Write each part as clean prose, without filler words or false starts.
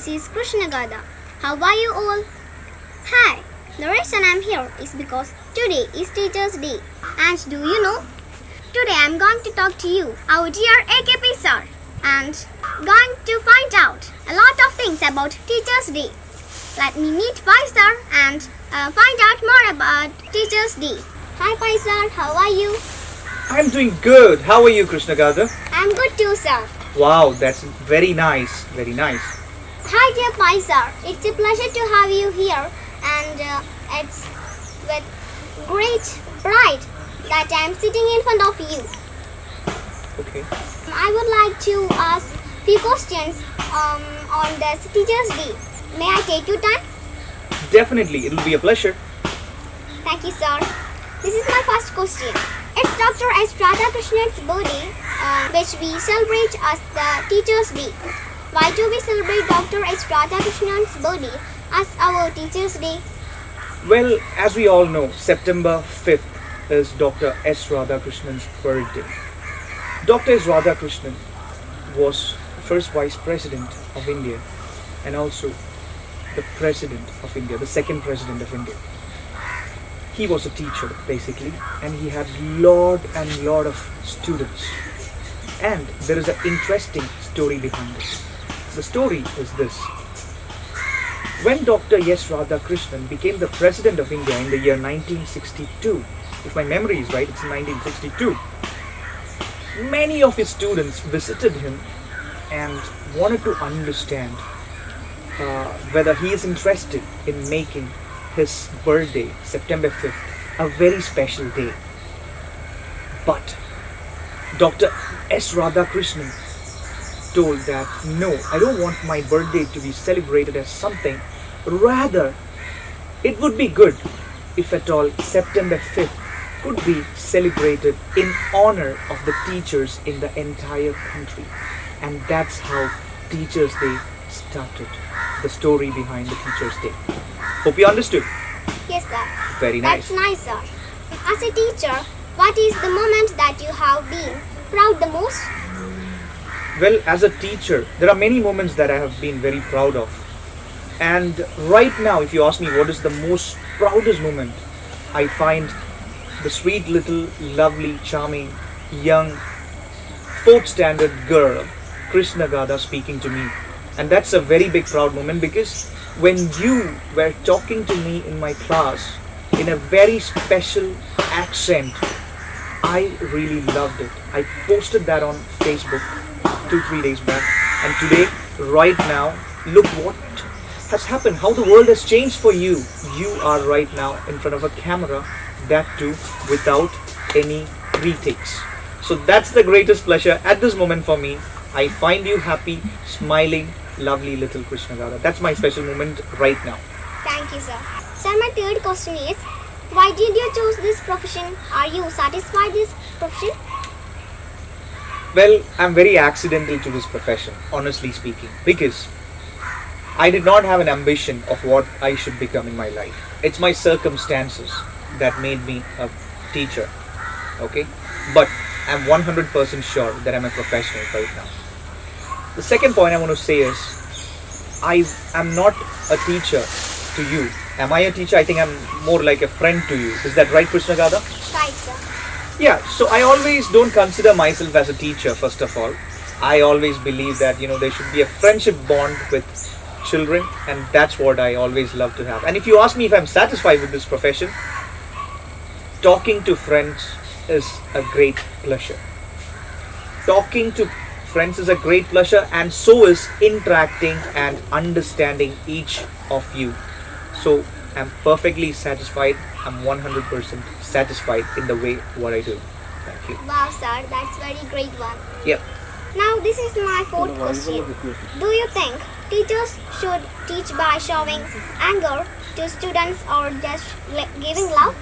this is Krishnagada. How are you all? Hi, the reason I'm here is because today is Teachers' Day. And do you know? Today I'm going to talk to you, our dear AKP sir, and going to find out a lot of things about Teachers' Day. Let me meet Pai sir and find out more about Teachers' Day. Hi Pai sir, how are you? I'm doing good. How are you, Krishnagada? I'm good too, sir. Wow, that's very nice. Very nice. Hi dear Pai sir, it's a pleasure to have you here, and it's with great pride that I'm sitting in front of you. Okay. I would like to ask few questions on this Teachers' Day. May I take your time? Definitely, it'll be a pleasure. Thank you, sir. This is my first question. It's Dr. S. Radhakrishnan's birthday, which we celebrate as the Teachers' Day. Why do we celebrate Dr. S. Radhakrishnan's birthday as our Teachers' Day? Well, as we all know, September 5th is Dr. S. Radhakrishnan's birthday. Dr. S. Radhakrishnan was the first Vice President of India and also the President of India, the second President of India. He was a teacher basically, and he had lot of students. And there is an interesting story behind it. The story is this. When Dr. S. Radhakrishnan became the President of India in the year 1962, if my memory is right, it's in 1962, many of his students visited him and wanted to understand whether he is interested in making his birthday, September 5th, a very special day. But Dr. S. Radhakrishnan told that no, I don't want my birthday to be celebrated as something. Rather, it would be good if at all September 5th could be celebrated in honor of the teachers in the entire country. And that's how Teachers' Day started. The story behind the Teachers' Day. Hope you understood. Yes, sir. Very nice. That's nice, sir. As a teacher, what is the moment that you have been proud the most? Well, as a teacher, there are many moments that I have been very proud of. And right now, if you ask me what is the most proudest moment, I find the sweet little, lovely, charming, young, 4th standard girl, Krishnagada, speaking to me. And that's a very big proud moment because when you were talking to me in my class in a very special accent, I really loved it. I posted that on Facebook 2-3 days back, and today, right now, look what has happened, how the world has changed for you. You are right now in front of a camera, that too without any retakes. So that's the greatest pleasure at this moment for me. I find you happy, smiling, lovely little Krishnagada. That's my special moment right now. Thank you, sir. Sir, my third question is, why did you choose this profession? Are you satisfied with this profession? Well, I'm very accidental to this profession, honestly speaking, because I did not have an ambition of what I should become in my life. It's my circumstances that made me a teacher, okay? But I'm 100% sure that I'm a professional right now. The second point I want to say is, I am not a teacher to you. Am I a teacher? I think I'm more like a friend to you. Is that right, Krishnagada? Right, sir. Yeah, so I always don't consider myself as a teacher, first of all. I always believe that, there should be a friendship bond with children, and that's what I always love to have. And if you ask me if I'm satisfied with this profession, talking to friends is a great pleasure. Talking to friends is a great pleasure, and so is interacting and understanding each of you. So I'm perfectly satisfied. I'm 100% satisfied in the way what I do. Thank you. Wow, sir, that's very great one. Yep. Now, this is my fourth question. Do you think teachers should teach by showing anger to students or just giving love?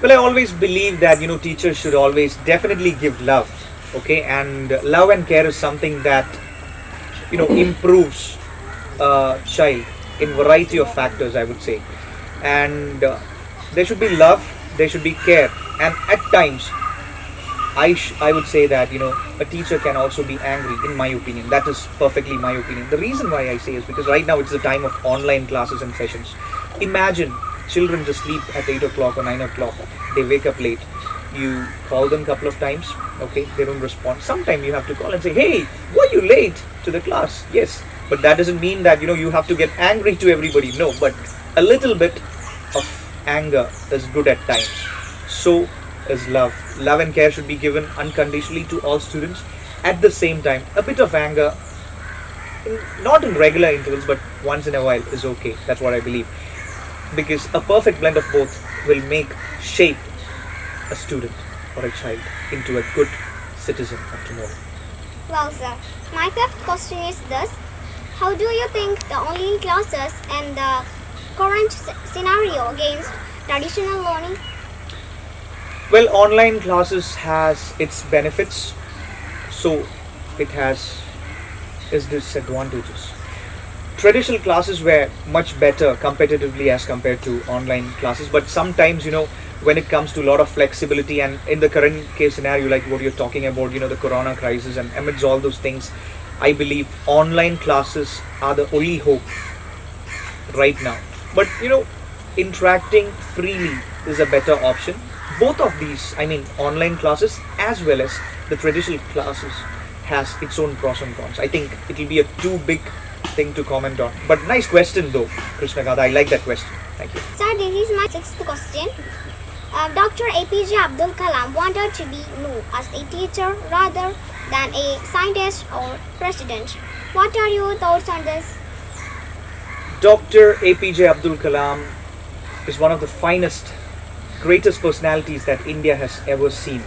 Well, I always believe that, teachers should always definitely give love. Okay, and love and care is something that, improves a child in variety of factors, I would say. And there should be love, there should be care, and at times I would say that a teacher can also be angry. In my opinion, that is perfectly my opinion. The reason why I say is because right now it's the time of online classes and sessions. Imagine children just sleep at 8 o'clock or 9 o'clock. They wake up late. You call them a couple of times. Okay, they don't respond. Sometime you have to call and say, "Hey, were you late to the class?" Yes, but that doesn't mean that you have to get angry to everybody. No, but a little bit of anger is good at times. So is love. Love and care should be given unconditionally to all students. At the same time, a bit of anger, not in regular intervals, but once in a while is okay. That's what I believe. Because a perfect blend of both will shape a student or a child into a good citizen of tomorrow. Well, sir, my fifth question is this. How do you think the online classes and the current scenario against traditional learning? Well, online classes has its benefits, so it has its disadvantages. Traditional classes were much better competitively as compared to online classes, but sometimes when it comes to a lot of flexibility, and in the current case scenario like what you're talking about, the corona crisis, and amidst all those things, I believe online classes are the only hope right now. But interacting freely is a better option. Both of these, I mean online classes as well as the traditional classes, has its own pros and cons. I think it will be a too big thing to comment on. But nice question though, Krishnakanta. I like that question. Thank you. Sir, this is my sixth question. Dr. APJ Abdul Kalam wanted to be known as a teacher rather than a scientist or president. What are your thoughts on this? Dr. APJ Abdul Kalam is one of the finest, greatest personalities that India has ever seen.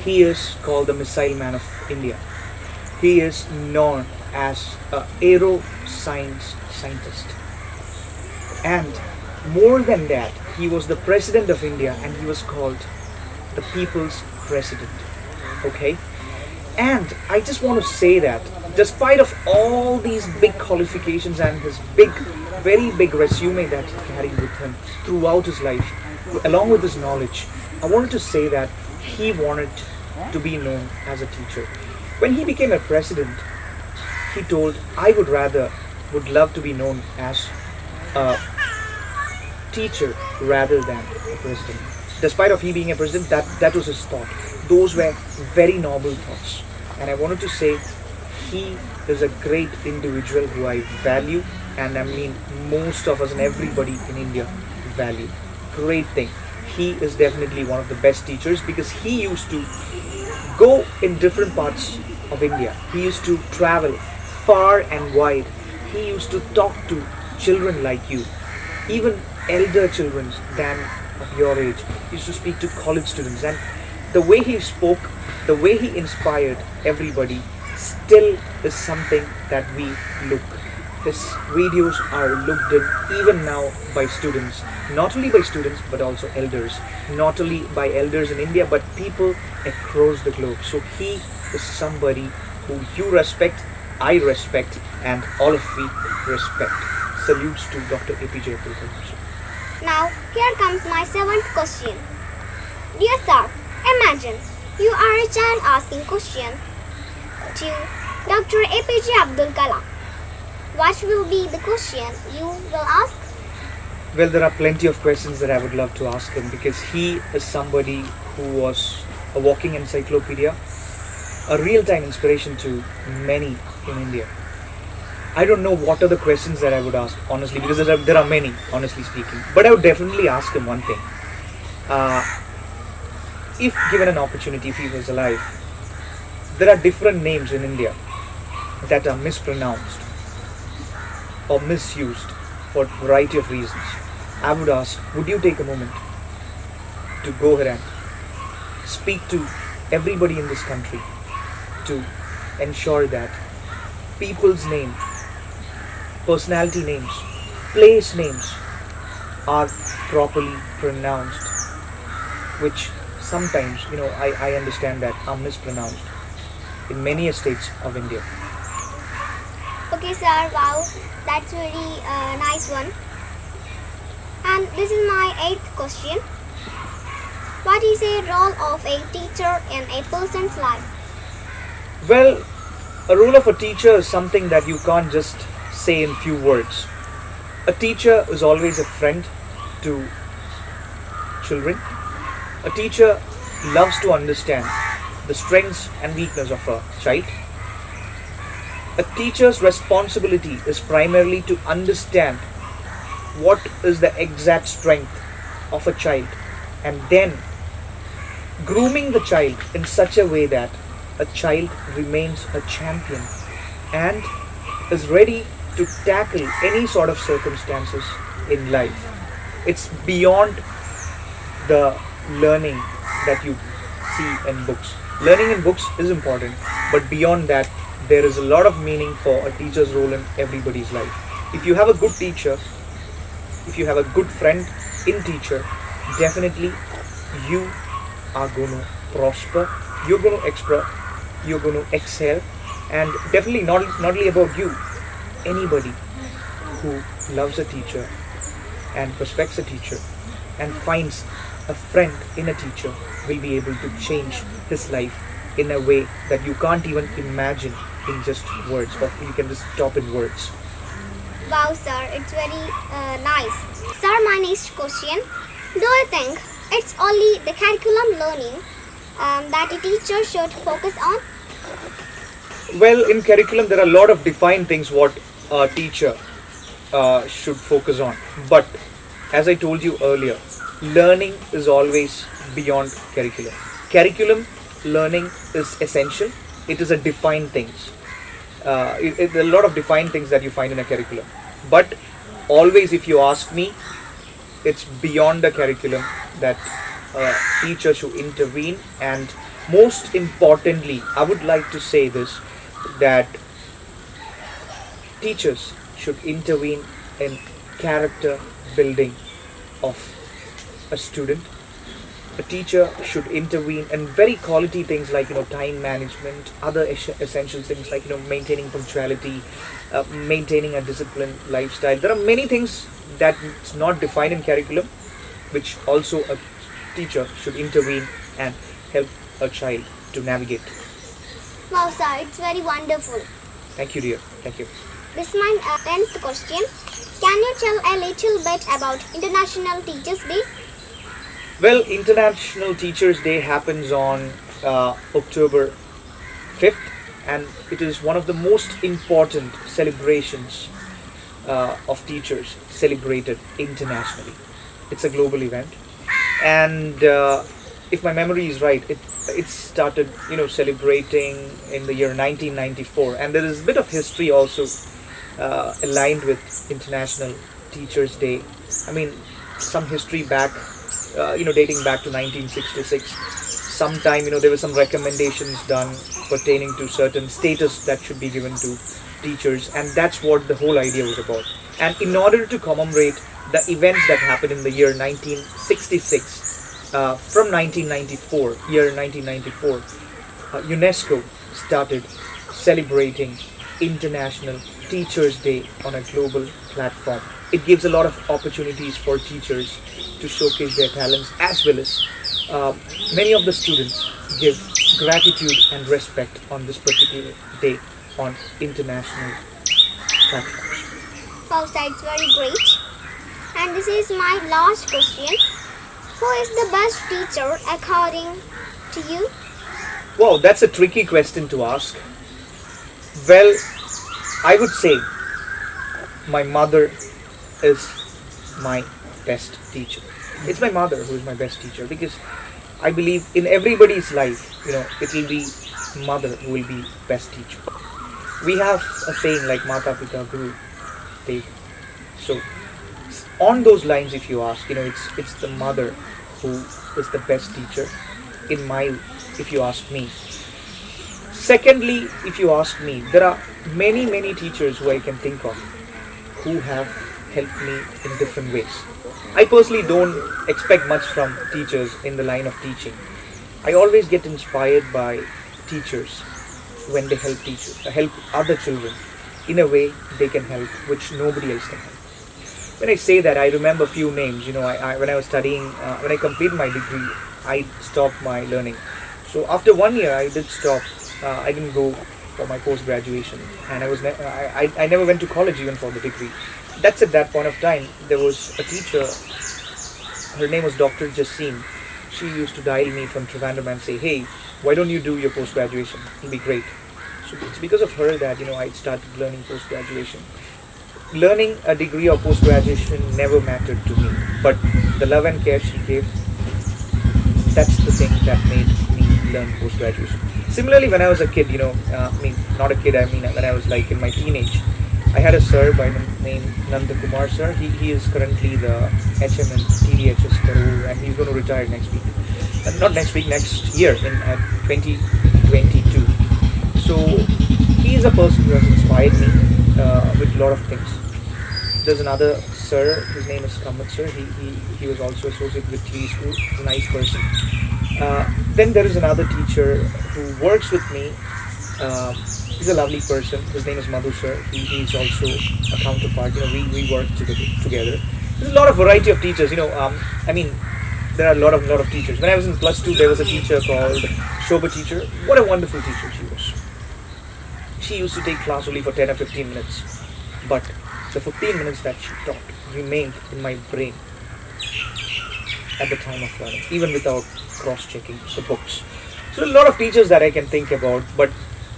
He is called the Missile Man of India. He is known as an aero scientist. And more than that, he was the President of India and he was called the People's President. Okay? And I just want to say that despite of all these big qualifications and his very big resume that he carried with him throughout his life, along with his knowledge, I wanted to say that he wanted to be known as a teacher. When he became a president, he told, I would love to be known as a teacher rather than a president. Despite of he being a president, that was his thought. Those were very noble thoughts. And I wanted to say he is a great individual who I value, and I mean most of us and everybody in India value. Great thing. He is definitely one of the best teachers because he used to go in different parts of India. He used to travel far and wide. He used to talk to children like you, even elder children than of your age. He used to speak to college students, and the way he spoke, the way he inspired everybody still is something that we look. His videos are looked at even now by students, not only by students but also elders, not only by elders in India but people across the globe. So he is somebody who you respect, I respect, and all of we respect. Salutes to Dr. APJ Abdul Kalam. Now, here comes my seventh question. Dear sir, imagine you are a child asking question to Dr. APJ Abdul Kalam. What will be the question you will ask? Well, there are plenty of questions that I would love to ask him because he is somebody who was a walking encyclopedia, a real-time inspiration to many in India. I don't know what are the questions that I would ask, honestly, because there are many, honestly speaking. But I would definitely ask him one thing. If given an opportunity, if he was alive, there are different names in India that are mispronounced or misused for a variety of reasons. I would ask, would you take a moment to go ahead and speak to everybody in this country to ensure that people's names, personality names, place names are properly pronounced, which sometimes, I understand that are mispronounced in many states of India. Okay sir, wow, that's very nice one. And this is my eighth question. What is a role of a teacher in a person's life? Well, a role of a teacher is something that you can't just say in few words. A teacher is always a friend to children. A teacher loves to understand the strengths and weakness of a child. A teacher's responsibility is primarily to understand what is the exact strength of a child and then grooming the child in such a way that a child remains a champion and is ready to tackle any sort of circumstances in life. It's beyond the learning that you see in books. Learning in books is important, but beyond that, there is a lot of meaning for a teacher's role in everybody's life. If you have a good teacher, if you have a good friend in teacher, definitely you are going to prosper, you're going to excel, and definitely not only about you, anybody who loves a teacher and respects a teacher and finds a friend in a teacher will be able to change his life in a way that you can't even imagine in just words, or you can just stop in words. Wow, sir, it's very nice. Sir, my next question. Do you think it's only the curriculum learning that a teacher should focus on? Well, in curriculum, there are a lot of defined things what a teacher should focus on. But as I told you earlier, learning is always beyond curriculum. Curriculum learning is essential. It is a defined things. It's a lot of defined things that you find in a curriculum. But always, if you ask me, it's beyond the curriculum that a teacher should intervene. And most importantly, I would like to say this, that teachers should intervene in character building of a student. A teacher should intervene in very quality things like time management, other essential things like maintaining punctuality, maintaining a disciplined lifestyle. There are many things that's not defined in curriculum, which also a teacher should intervene and help a child to navigate. Wow, sir, it's very wonderful. Thank you, dear. Thank you. This is my 10th question. Can you tell a little bit about International Teachers' Day? Well, International Teachers' Day happens on October 5th, and it is one of the most important celebrations of teachers celebrated internationally. It's a global event, and if my memory is right, it started celebrating in the year 1994, and there is a bit of history also aligned with International Teachers' Day. I mean, some history back, dating back to 1966. Sometime, there were some recommendations done pertaining to certain status that should be given to teachers, and that's what the whole idea was about. And in order to commemorate the events that happened in the year 1966, from 1994, UNESCO started celebrating International Teachers' Day on a global platform. It gives a lot of opportunities for teachers to showcase their talents, as well as many of the students give gratitude and respect on this particular day on international platforms. Wow, sir, it's very great. And this is my last question. Who is the best teacher according to you? Wow, that's a tricky question to ask. Well, I would say my mother is my best teacher. It's my mother who is my best teacher, because I believe in everybody's life, it will be mother who will be best teacher. We have a saying like Mata Pita Guru Dev. So on those lines, if you ask, it's the mother who is the best teacher if you ask me. Secondly, if you ask me, there are many teachers who I can think of who have helped me in different ways. I personally don't expect much from teachers in the line of teaching. I always get inspired by teachers when they help other children in a way they can help, which nobody else can help. When I say that, I remember a few names. When I was studying, when I completed my degree, I stopped my learning. So after 1 year, I did stop. I didn't go for my post graduation, and I never went to college even for the degree. That's at that point of time. There was a teacher. Her name was Dr. Jassim. She used to dial me from Trivandrum and say, "Hey, why don't you do your post graduation? It'll be great." So it's because of her that I started learning post graduation. Learning a degree or post graduation never mattered to me, but the love and care she gave, that's the thing that made me learn post graduation. Similarly, when I was a kid, not a kid, I mean when I was like in my teenage, I had a sir by the name Arvind Kumar sir. He is currently the HM in TDHS Karur, and he's going to retire next week. Not next week, next year in 2022. So he is a person who has inspired me with a lot of things. There's another sir, his name is Kamat sir. He was also associated with TV school. He's a nice person. Then there is another teacher who works with me. He's a lovely person. His name is Madhu sir. He's also a counterpart. We work together. There's a lot of variety of teachers. There are a lot of teachers. When I was in plus 2, there was a teacher called Shobha teacher. What a wonderful teacher she was. She used to take class only for 10 or 15 minutes. But the 15 minutes that she taught remained in my brain at the time of learning, even without cross-checking the books. So a lot of teachers that I can think about, but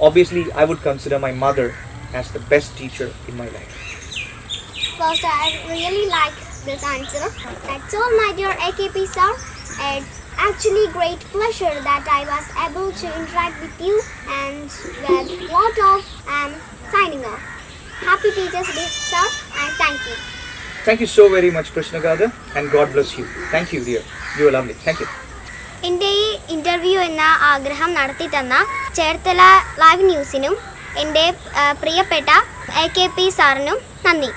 obviously I would consider my mother as the best teacher in my life. First, I really like this answer. That's all, my dear AKP sir. It's actually great pleasure that I was able to interact with you, and with lot of signing off. Happy Teachers Day, sir, and thank you. Thank you so very much, Krishnagada, and God bless you. Thank you, dear. You are lovely. Thank you. എൻ്റെ ഈ interview എന്ന ആഗ്രഹം നടത്തി തന്ന Cherthala live ന്യൂസിനും എൻ്റെ പ്രിയപ്പെട്ട AKP സാറിനും നന്ദി.